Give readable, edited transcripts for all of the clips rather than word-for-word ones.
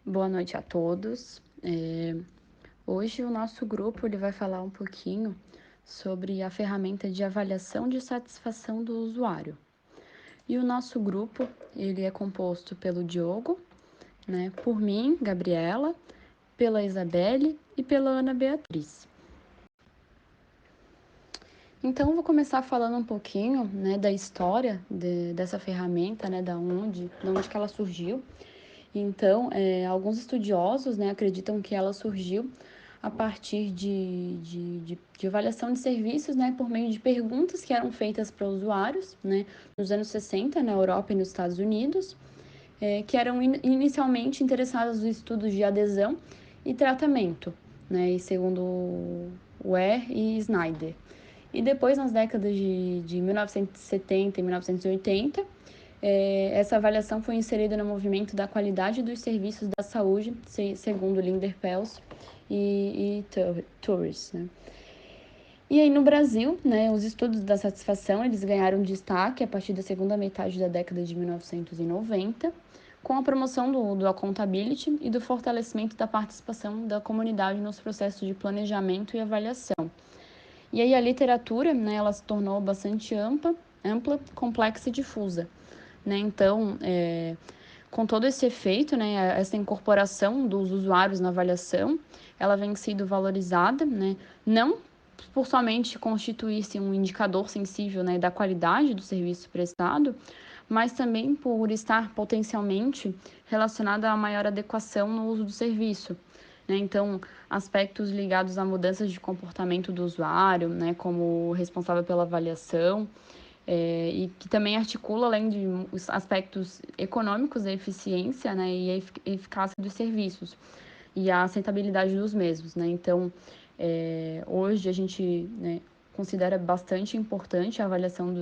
Boa noite a todos. Hoje o nosso grupo ele vai falar um pouquinho sobre a ferramenta de avaliação de satisfação do usuário. E o nosso grupo ele é composto pelo Diogo, né, por mim, Gabriela, pela Isabelle e pela Ana Beatriz. Então, eu vou começar falando um pouquinho, né, da história dessa ferramenta, né, da onde que ela surgiu. Então, alguns estudiosos, né, acreditam que ela surgiu a partir de avaliação de serviços, né, por meio de perguntas que eram feitas para usuários, né, nos anos 60, na Europa e nos Estados Unidos, que eram inicialmente interessados nos estudos de adesão e tratamento, né, e segundo Ware e Snyder. E depois, nas décadas de 1970 e 1980, essa avaliação foi inserida no movimento da qualidade dos serviços da saúde, segundo Linder Pels e Torres, né? E aí no Brasil, né, os estudos da satisfação eles ganharam destaque a partir da segunda metade da década de 1990, com a promoção do accountability e do fortalecimento da participação da comunidade nos processos de planejamento e avaliação. E aí a literatura, né, ela se tornou bastante ampla, complexa e difusa, né? Então, com todo esse efeito, né, essa incorporação dos usuários na avaliação, ela vem sendo valorizada, né, não por somente constituir-se um indicador sensível, né, da qualidade do serviço prestado, mas também por estar potencialmente relacionada a maior adequação no uso do serviço, né? Então, aspectos ligados a mudanças de comportamento do usuário, né, como responsável pela avaliação, e que também articula, além de os aspectos econômicos da eficiência, né, e a eficácia dos serviços e a aceitabilidade dos mesmos, né? Então, hoje a gente, né, considera bastante importante a avaliação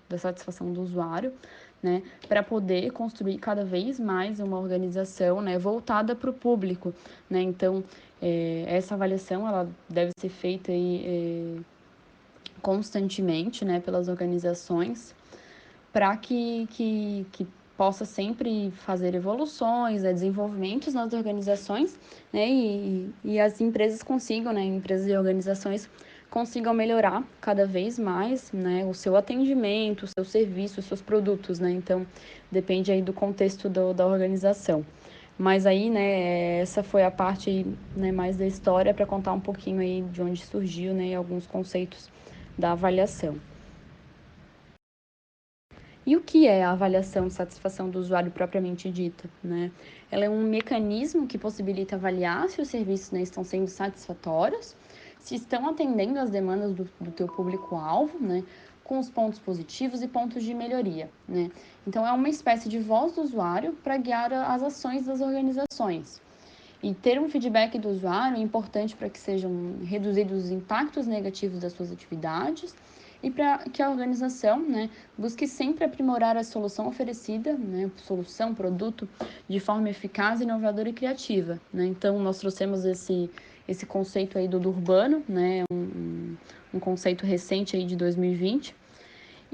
da satisfação do usuário, né, para poder construir cada vez mais uma organização, né, voltada para o público, né? Então, essa avaliação ela deve ser feita aí, constantemente, né, pelas organizações, para que possa sempre fazer evoluções, né, desenvolvimentos nas organizações, né, e as empresas consigam, né, empresas e organizações consigam melhorar cada vez mais, né, o seu atendimento, o seu serviço, os seus produtos, né, então depende aí do contexto da organização. Mas aí, né, essa foi a parte, né, mais da história para contar um pouquinho aí de onde surgiu, né, alguns conceitos da avaliação. E o que é a avaliação de satisfação do usuário propriamente dita, né? Ela é um mecanismo que possibilita avaliar se os serviços, né, estão sendo satisfatórios, se estão atendendo às demandas do teu público-alvo, né, com os pontos positivos e pontos de melhoria, né? Então, é uma espécie de voz do usuário para guiar as ações das organizações. E ter um feedback do usuário é importante para que sejam reduzidos os impactos negativos das suas atividades e para que a organização, né, busque sempre aprimorar a solução oferecida, né, solução, produto, de forma eficaz, inovadora e criativa, né? Então, nós trouxemos esse conceito aí do urbano, né, um conceito recente aí de 2020,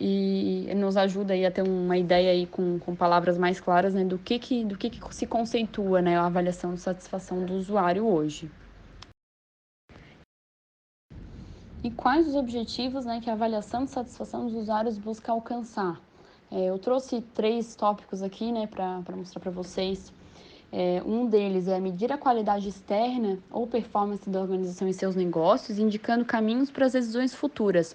e nos ajuda aí a ter uma ideia aí com palavras mais claras, né, do que se conceitua, né, a avaliação de satisfação do usuário hoje. E quais os objetivos, né, que a avaliação de satisfação dos usuários busca alcançar? Eu trouxe 3 tópicos aqui, né, para mostrar para vocês. Um deles é medir a qualidade externa ou performance da organização e seus negócios, indicando caminhos para as decisões futuras,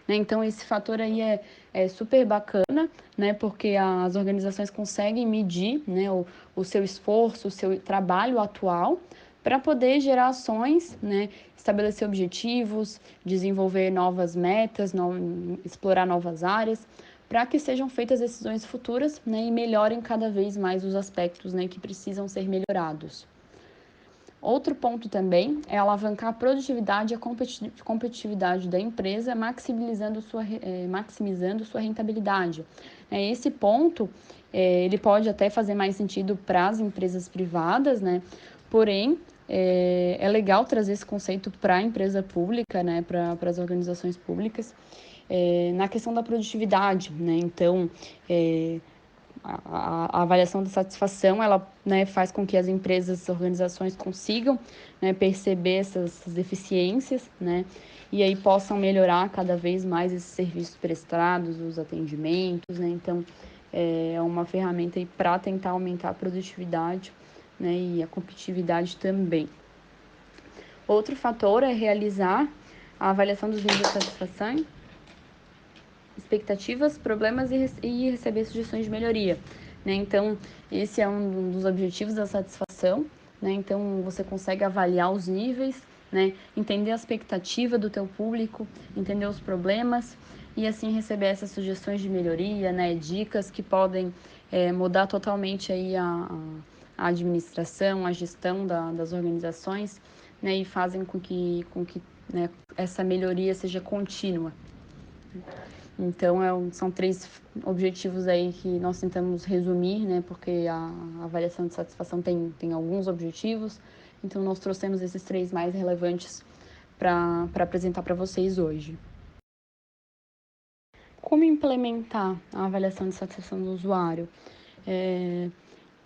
né? Então, esse fator aí é super bacana, né, porque as organizações conseguem medir, né, o seu esforço, o seu trabalho atual, para poder gerar ações, né, estabelecer objetivos, desenvolver novas metas, explorar novas áreas, para que sejam feitas decisões futuras, né, e melhorem cada vez mais os aspectos, né, que precisam ser melhorados. Outro ponto também é alavancar a produtividade e a competitividade da empresa, maximizando sua rentabilidade. Esse ponto, ele pode até fazer mais sentido para as empresas privadas, né? Porém, é legal trazer esse conceito para a empresa pública, né? Para as organizações públicas, na questão da produtividade, né? Então, a avaliação da satisfação, ela, né, faz com que as empresas, as organizações consigam, né, perceber essas deficiências, né, e aí possam melhorar cada vez mais esses serviços prestados, os atendimentos, né, então é uma ferramenta para tentar aumentar a produtividade, né, e a competitividade também. Outro fator é realizar a avaliação dos níveis de satisfação, expectativas, problemas e receber sugestões de melhoria, né? Então, esse é um dos objetivos da satisfação, né? Então, você consegue avaliar os níveis, né? Entender a expectativa do teu público, entender os problemas e assim receber essas sugestões de melhoria, né? Dicas que podem mudar totalmente aí a administração, a gestão das organizações, né? E fazem com que né, essa melhoria seja contínua. Então, são 3 objetivos aí que nós tentamos resumir, né? Porque a avaliação de satisfação tem alguns objetivos. Então, nós trouxemos esses 3 mais relevantes para apresentar para vocês hoje. Como implementar a avaliação de satisfação do usuário?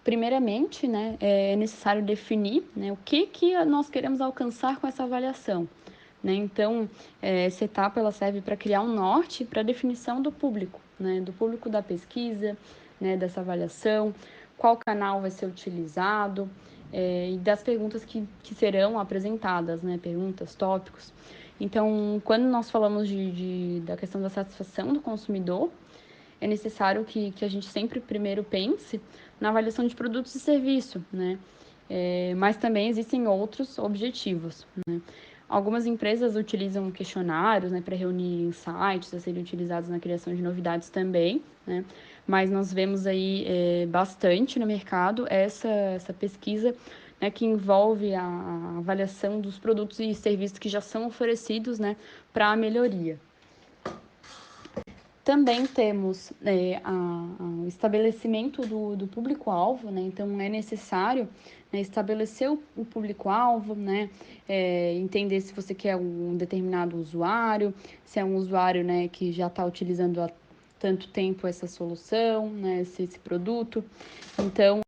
Primeiramente, né, é necessário definir, né, o que nós queremos alcançar com essa avaliação. Né? Então, essa etapa ela serve para criar um norte para a definição do público, né? Do público da pesquisa, né? Dessa avaliação, qual canal vai ser utilizado e das perguntas que serão apresentadas, né? Perguntas, tópicos. Então, quando nós falamos da questão da satisfação do consumidor, é necessário que a gente sempre primeiro pense na avaliação de produtos e serviços, né? Mas também existem outros objetivos, né? Algumas empresas utilizam questionários, né, para reunir insights a serem utilizados na criação de novidades também, né? Mas nós vemos aí bastante no mercado essa pesquisa, né, que envolve a avaliação dos produtos e serviços que já são oferecidos, né, para a melhoria. Também temos o estabelecimento do público-alvo, né? Então, é necessário, né, estabelecer o público-alvo, né? Entender se você quer um determinado usuário, se é um usuário, né, que já está utilizando há tanto tempo essa solução, né, esse produto. Então,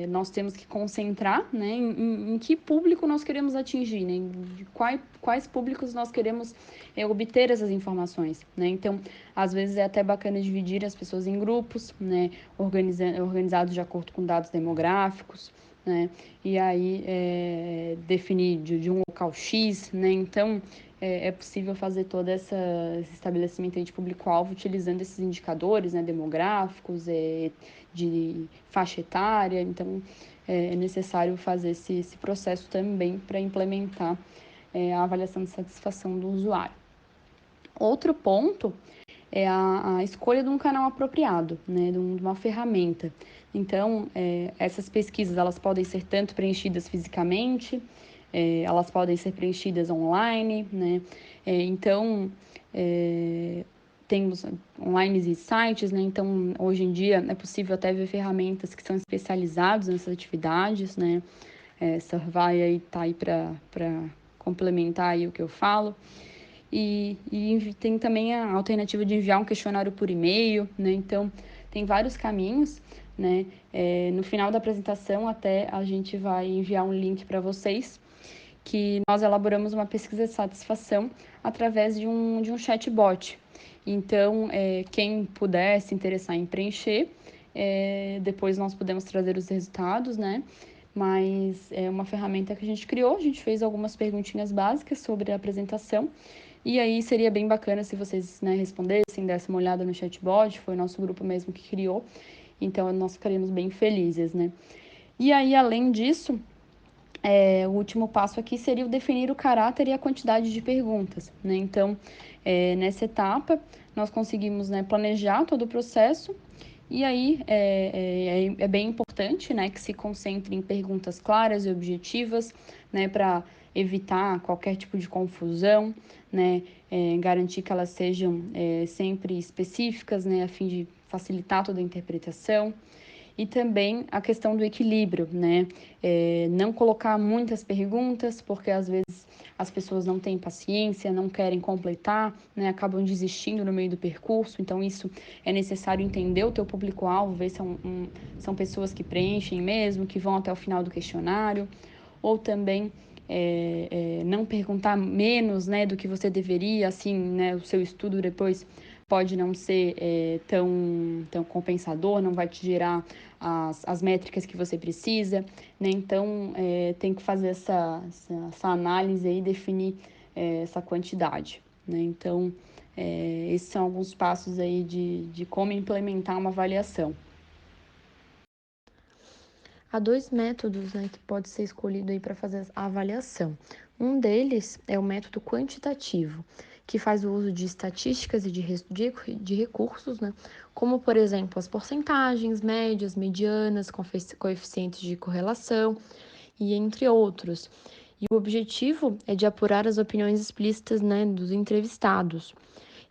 nós temos que concentrar, né, em que público nós queremos atingir, né, de quais públicos nós queremos obter essas informações, né. Então, às vezes é até bacana dividir as pessoas em grupos, né, organizados de acordo com dados demográficos, né, e aí definir de um local X, né. Então, é possível fazer todo esse estabelecimento de público-alvo utilizando esses indicadores, né, demográficos, de faixa etária. Então, é necessário fazer esse processo também para implementar a avaliação de satisfação do usuário. Outro ponto é a escolha de um canal apropriado, né, de uma ferramenta. Então, essas pesquisas elas podem ser tanto preenchidas fisicamente, elas podem ser preenchidas online, né? Então, temos online e sites, né? Então, hoje em dia é possível até ver ferramentas que são especializadas nessas atividades, né? Survey aí tá aí para complementar aí o que eu falo. E tem também a alternativa de enviar um questionário por e-mail, né? Então, tem vários caminhos, né? No final da apresentação, até a gente vai enviar um link para vocês, que nós elaboramos uma pesquisa de satisfação através de um chatbot. Então, quem puder se interessar em preencher, depois nós podemos trazer os resultados, né? Mas é uma ferramenta que a gente criou, a gente fez algumas perguntinhas básicas sobre a apresentação, e aí seria bem bacana se vocês, né, respondessem, dessem uma olhada no chatbot, foi o nosso grupo mesmo que criou, então nós ficaríamos bem felizes, né? E aí, além disso, o último passo aqui seria o definir o caráter e a quantidade de perguntas, né? Então, nessa etapa, nós conseguimos, né, planejar todo o processo e aí é bem importante, né, que se concentre em perguntas claras e objetivas, né, para evitar qualquer tipo de confusão, né, garantir que elas sejam sempre específicas, né, a fim de facilitar toda a interpretação. E também a questão do equilíbrio, né? Não colocar muitas perguntas, porque às vezes as pessoas não têm paciência, não querem completar, né, acabam desistindo no meio do percurso. Então, isso é necessário entender o teu público-alvo, ver se são pessoas que preenchem mesmo, que vão até o final do questionário, ou também não perguntar menos, né, do que você deveria, assim, né, o seu estudo depois pode não ser tão compensador, não vai te gerar as métricas que você precisa, né? Então, tem que fazer essa análise aí, definir essa quantidade, né? Então, esses são alguns passos aí de como implementar uma avaliação. Há dois métodos, né, que pode ser escolhido aí para fazer a avaliação. Um deles é o método quantitativo, que faz o uso de estatísticas e de recursos, né, como, por exemplo, as porcentagens, médias, medianas, coeficientes de correlação e entre outros. E o objetivo é de apurar as opiniões explícitas, né, dos entrevistados.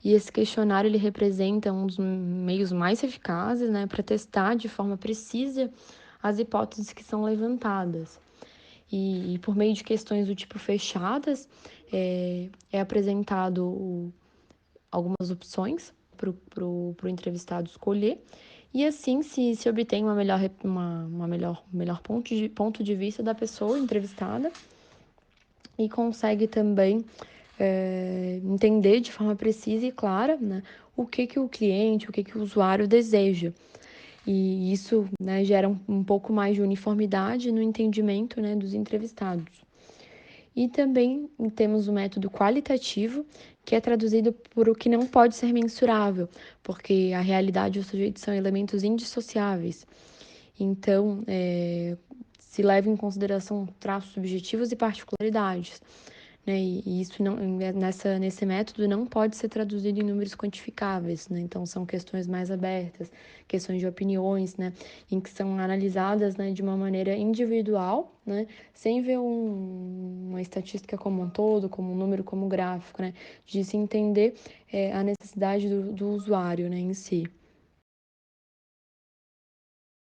E esse questionário ele representa um dos meios mais eficazes, né, para testar de forma precisa as hipóteses que são levantadas. E por meio de questões do tipo fechadas, é apresentado algumas opções para o entrevistado escolher, e assim se obtém melhor ponto de vista da pessoa entrevistada e consegue também entender de forma precisa e clara, né, o que o cliente, o que o usuário deseja. E isso, né, gera um pouco mais de uniformidade no entendimento, né, dos entrevistados. E também temos o método qualitativo, que é traduzido por o que não pode ser mensurável, porque a realidade e o sujeito são elementos indissociáveis. Então, se leva em consideração traços subjetivos e particularidades, né? E isso nesse método não pode ser traduzido em números quantificáveis, né? Então são questões mais abertas, questões de opiniões, né? Em que são analisadas, né, de uma maneira individual, né? Sem ver uma estatística como um todo, como um número, como um gráfico, né? De se entender a necessidade do usuário, né, em si.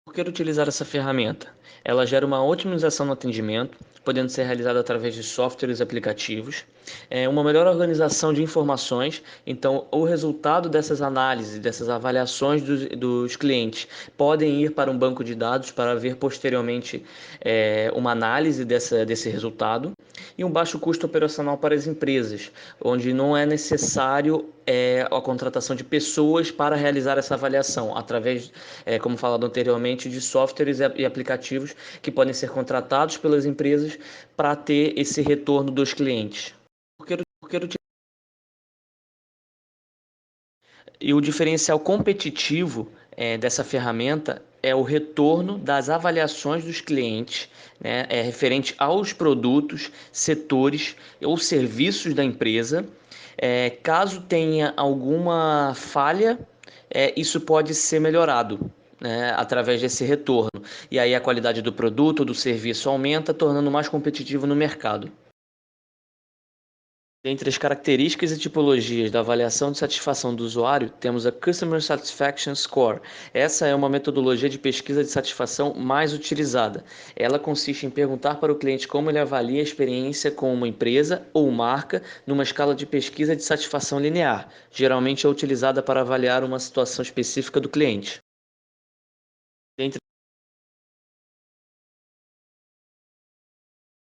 Por que utilizar essa ferramenta? Ela gera uma otimização no atendimento, podendo ser realizada através de softwares e aplicativos, uma melhor organização de informações. Então, o resultado dessas análises, dessas avaliações dos clientes, podem ir para um banco de dados para ver posteriormente uma análise desse resultado, e um baixo custo operacional para as empresas, onde não é necessário a contratação de pessoas para realizar essa avaliação, através, como falado anteriormente, de softwares e aplicativos que podem ser contratados pelas empresas para ter esse retorno dos clientes. E o diferencial competitivo dessa ferramenta é o retorno das avaliações dos clientes, né, referente aos produtos, setores ou serviços da empresa. Caso tenha alguma falha, isso pode ser melhorado, né, através desse retorno. E aí a qualidade do produto ou do serviço aumenta, tornando mais competitivo no mercado. Dentre as características e tipologias da avaliação de satisfação do usuário, temos a Customer Satisfaction Score. Essa é uma metodologia de pesquisa de satisfação mais utilizada. Ela consiste em perguntar para o cliente como ele avalia a experiência com uma empresa ou marca numa escala de pesquisa de satisfação linear. Geralmente é utilizada para avaliar uma situação específica do cliente. Dentre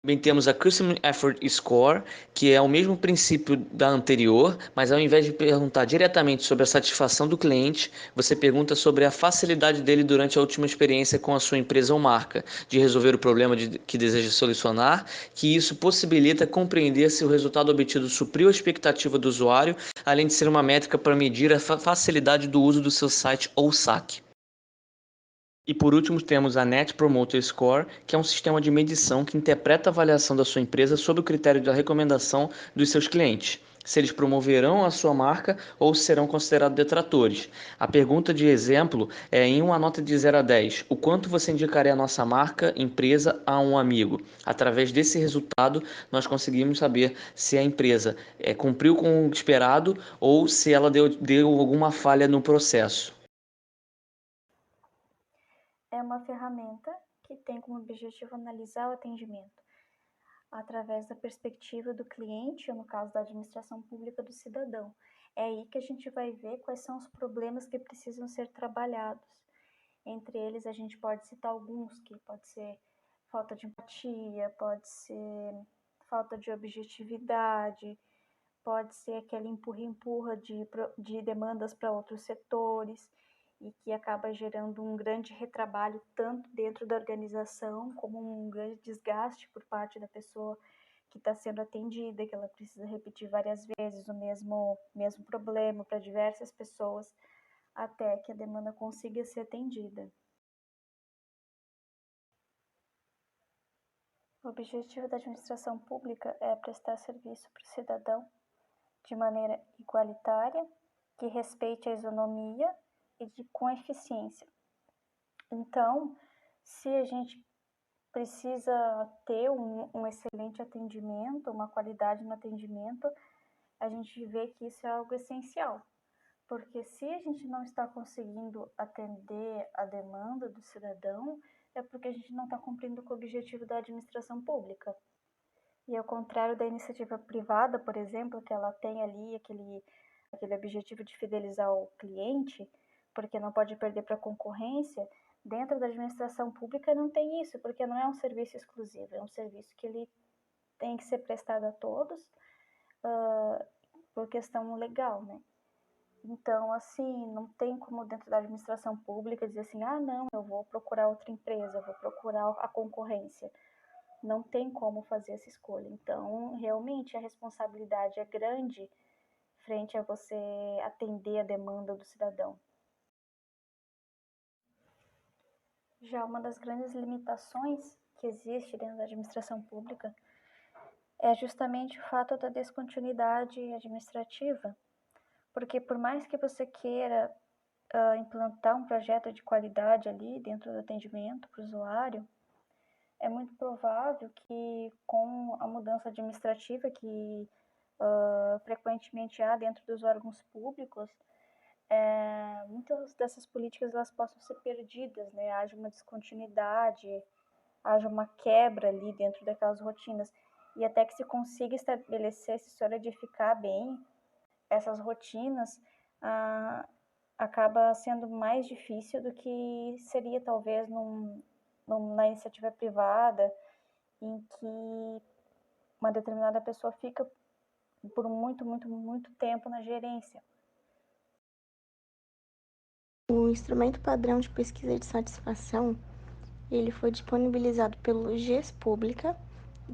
Também temos a Customer Effort Score, que é o mesmo princípio da anterior, mas ao invés de perguntar diretamente sobre a satisfação do cliente, você pergunta sobre a facilidade dele durante a última experiência com a sua empresa ou marca, de resolver o problema que deseja solucionar, que isso possibilita compreender se o resultado obtido supriu a expectativa do usuário, além de ser uma métrica para medir a facilidade do uso do seu site ou saque. E por último temos a Net Promoter Score, que é um sistema de medição que interpreta a avaliação da sua empresa sob o critério da recomendação dos seus clientes, se eles promoverão a sua marca ou serão considerados detratores. A pergunta de exemplo é em uma nota de 0 a 10, o quanto você indicaria a nossa marca, empresa a um amigo? Através desse resultado, nós conseguimos saber se a empresa cumpriu com o esperado ou se ela deu alguma falha no processo. É uma ferramenta que tem como objetivo analisar o atendimento, através da perspectiva do cliente, ou no caso da administração pública, do cidadão. É aí que a gente vai ver quais são os problemas que precisam ser trabalhados. Entre eles, a gente pode citar alguns, que pode ser falta de empatia, pode ser falta de objetividade, pode ser aquele empurra-empurra de demandas para outros setores, e que acaba gerando um grande retrabalho tanto dentro da organização, como um grande desgaste por parte da pessoa que está sendo atendida, que ela precisa repetir várias vezes o mesmo problema para diversas pessoas, até que a demanda consiga ser atendida. O objetivo da administração pública é prestar serviço para o cidadão de maneira igualitária, que respeite a isonomia e com eficiência. Então, se a gente precisa ter um excelente atendimento, uma qualidade no atendimento, a gente vê que isso é algo essencial. Porque se a gente não está conseguindo atender a demanda do cidadão, é porque a gente não está cumprindo com o objetivo da administração pública. E ao contrário da iniciativa privada, por exemplo, que ela tem ali aquele objetivo de fidelizar o cliente, porque não pode perder para a concorrência, dentro da administração pública não tem isso, porque não é um serviço exclusivo, é um serviço que ele tem que ser prestado a todos, por questão legal, né? Então, assim, não tem como dentro da administração pública dizer assim, ah, não, eu vou procurar outra empresa, eu vou procurar a concorrência. Não tem como fazer essa escolha. Então, realmente, a responsabilidade é grande frente a você atender a demanda do cidadão. Já uma das grandes limitações que existe dentro da administração pública é justamente o fato da descontinuidade administrativa, porque por mais que você queira implantar um projeto de qualidade ali dentro do atendimento para o usuário, é muito provável que com a mudança administrativa que frequentemente há dentro dos órgãos públicos, muitas dessas políticas elas possam ser perdidas, né? Haja uma descontinuidade, haja uma quebra ali dentro daquelas rotinas, e até que se consiga estabelecer, se solidificar bem essas rotinas, acaba sendo mais difícil do que seria talvez na iniciativa privada, em que uma determinada pessoa fica por muito tempo na gerência. O instrumento padrão de pesquisa de satisfação, ele foi disponibilizado pelo GES Pública,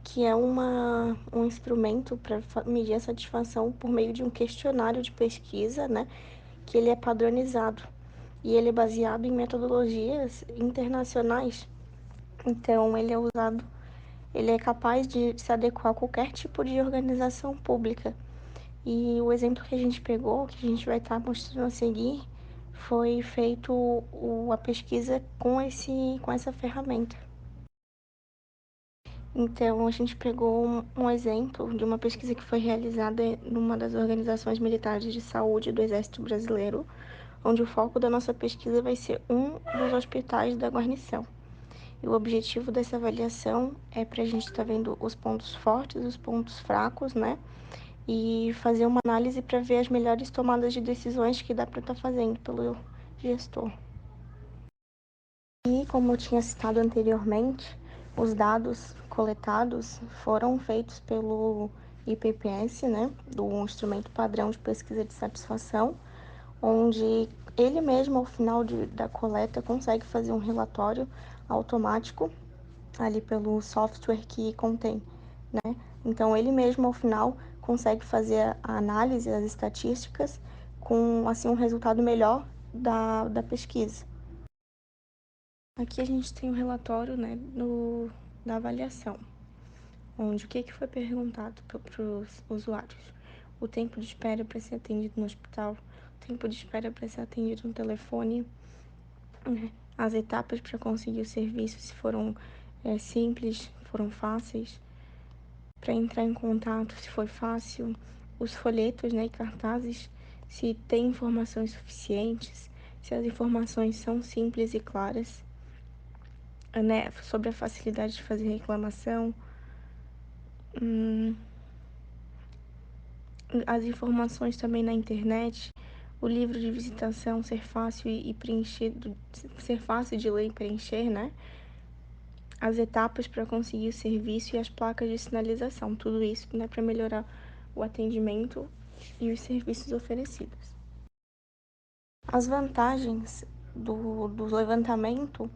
que é um instrumento para medir a satisfação por meio de um questionário de pesquisa, né, que ele é padronizado e ele é baseado em metodologias internacionais. Então, ele é capaz de se adequar a qualquer tipo de organização pública. E o exemplo que a gente pegou, que a gente vai estar mostrando a seguir, foi feito a pesquisa com essa ferramenta. Então, a gente pegou um exemplo de uma pesquisa que foi realizada numa das organizações militares de saúde do Exército Brasileiro, onde o foco da nossa pesquisa vai ser um dos hospitais da guarnição. E o objetivo dessa avaliação é para a gente estar vendo os pontos fortes, os pontos fracos, né? E fazer uma análise para ver as melhores tomadas de decisões que dá para estar fazendo pelo gestor. E como eu tinha citado anteriormente, os dados coletados foram feitos pelo IPPS, né, do Instrumento Padrão de Pesquisa de Satisfação, onde ele mesmo, ao final da coleta, consegue fazer um relatório automático ali pelo software que contém, né? Então, ele mesmo, ao final, consegue fazer a análise, as estatísticas, com, assim, um resultado melhor da pesquisa. Aqui a gente tem um relatório, né, da avaliação, onde o que foi perguntado para os usuários. O tempo de espera para ser atendido no hospital, o tempo de espera para ser atendido no telefone, né, as etapas para conseguir o serviço, se foram simples, foram fáceis, para entrar em contato, se foi fácil, os folhetos, né, e cartazes, se tem informações suficientes, se as informações são simples e claras, né, sobre a facilidade de fazer reclamação, As informações também na internet, o livro de visitação ser fácil e preenchido, ser fácil de ler e preencher, né? As etapas para conseguir o serviço e as placas de sinalização, tudo isso, né, para melhorar o atendimento e os serviços oferecidos. As vantagens do levantamento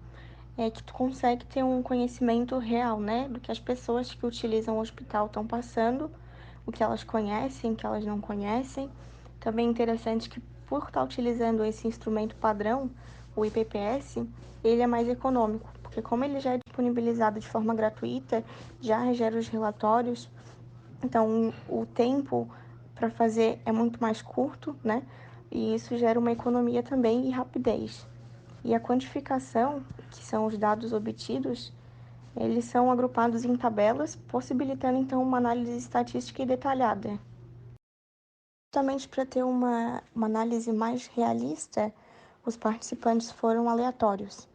é que tu consegue ter um conhecimento real, né, do que as pessoas que utilizam o hospital estão passando, o que elas conhecem, o que elas não conhecem. Também é interessante que, por estar utilizando esse instrumento padrão, o IPPS, ele é mais econômico, porque como ele já é disponibilizado de forma gratuita, já gera os relatórios, então o tempo para fazer é muito mais curto, né? E isso gera uma economia também e rapidez. E a quantificação, que são os dados obtidos, eles são agrupados em tabelas, possibilitando então uma análise estatística e detalhada. Justamente para ter uma análise mais realista, os participantes foram aleatórios.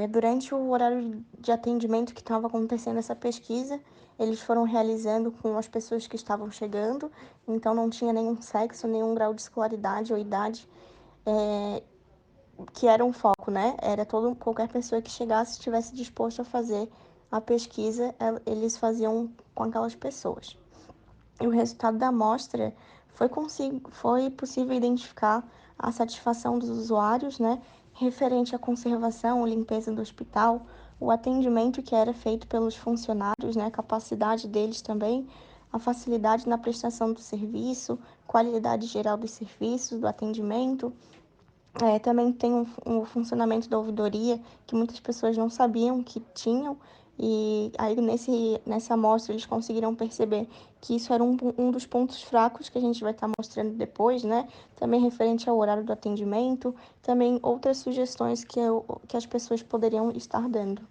Durante o horário de atendimento que estava acontecendo essa pesquisa, eles foram realizando com as pessoas que estavam chegando, então não tinha nenhum sexo, nenhum grau de escolaridade ou idade, que era um foco, né? Era qualquer pessoa que chegasse e estivesse disposto a fazer a pesquisa, eles faziam com aquelas pessoas. E o resultado da amostra foi possível identificar a satisfação dos usuários, né, referente à conservação ou limpeza do hospital, o atendimento que era feito pelos funcionários, né, a capacidade deles também, a facilidade na prestação do serviço, qualidade geral dos serviços, do atendimento. Também tem o funcionamento da ouvidoria, que muitas pessoas não sabiam que tinham, e aí nessa amostra eles conseguiram perceber que isso era um dos pontos fracos que a gente vai estar mostrando depois, né? Também referente ao horário do atendimento, também outras sugestões que as pessoas poderiam estar dando.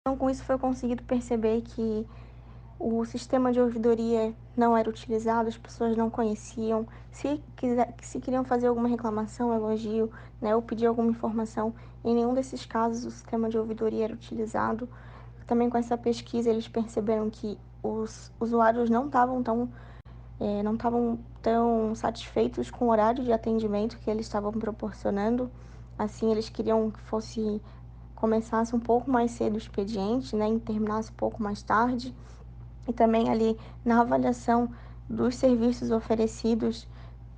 Então, com isso foi conseguido perceber que o sistema de ouvidoria não era utilizado, as pessoas não conheciam. Se queriam fazer alguma reclamação, elogio, né, ou pedir alguma informação, em nenhum desses casos o sistema de ouvidoria era utilizado. Também com essa pesquisa eles perceberam que os usuários não estavam tão satisfeitos com o horário de atendimento que eles estavam proporcionando. Assim, eles queriam que começasse um pouco mais cedo o expediente, né, e terminasse um pouco mais tarde. E também ali na avaliação dos serviços oferecidos,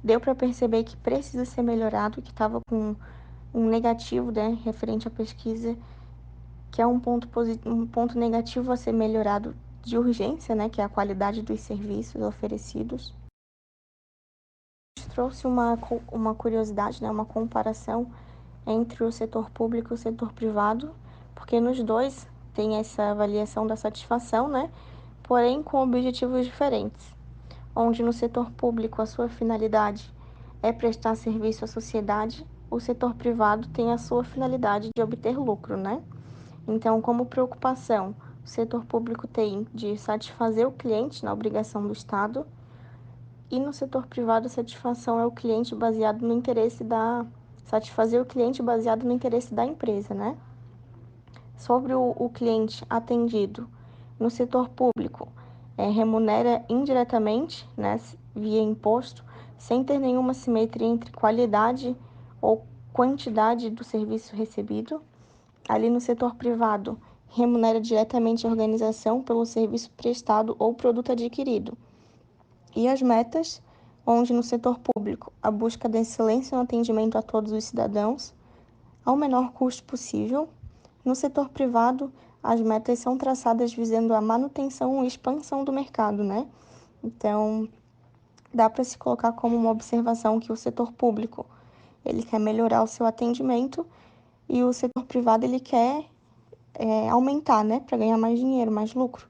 deu para perceber que precisa ser melhorado, que estava com um negativo, né, referente à pesquisa, que é um ponto negativo a ser melhorado de urgência, né, que é a qualidade dos serviços oferecidos. Trouxe uma curiosidade, né, uma comparação entre o setor público e o setor privado, porque nos dois tem essa avaliação da satisfação, né, porém com objetivos diferentes. Onde no setor público a sua finalidade é prestar serviço à sociedade, o setor privado tem a sua finalidade de obter lucro, né? Então, como preocupação, o setor público tem de satisfazer o cliente na obrigação do Estado, e no setor privado a satisfação é o cliente baseado no interesse satisfazer o cliente baseado no interesse da empresa, né? Sobre o cliente atendido no setor público, remunera indiretamente, né, via imposto, sem ter nenhuma simetria entre qualidade ou quantidade do serviço recebido. Ali no setor privado, remunera diretamente a organização pelo serviço prestado ou produto adquirido. E as metas, onde no setor público a busca da excelência no atendimento a todos os cidadãos, ao menor custo possível. No setor privado, as metas são traçadas visando a manutenção e expansão do mercado, né? Então, dá para se colocar como uma observação que o setor público, ele quer melhorar o seu atendimento e o setor privado, ele quer aumentar, né? Para ganhar mais dinheiro, mais lucro.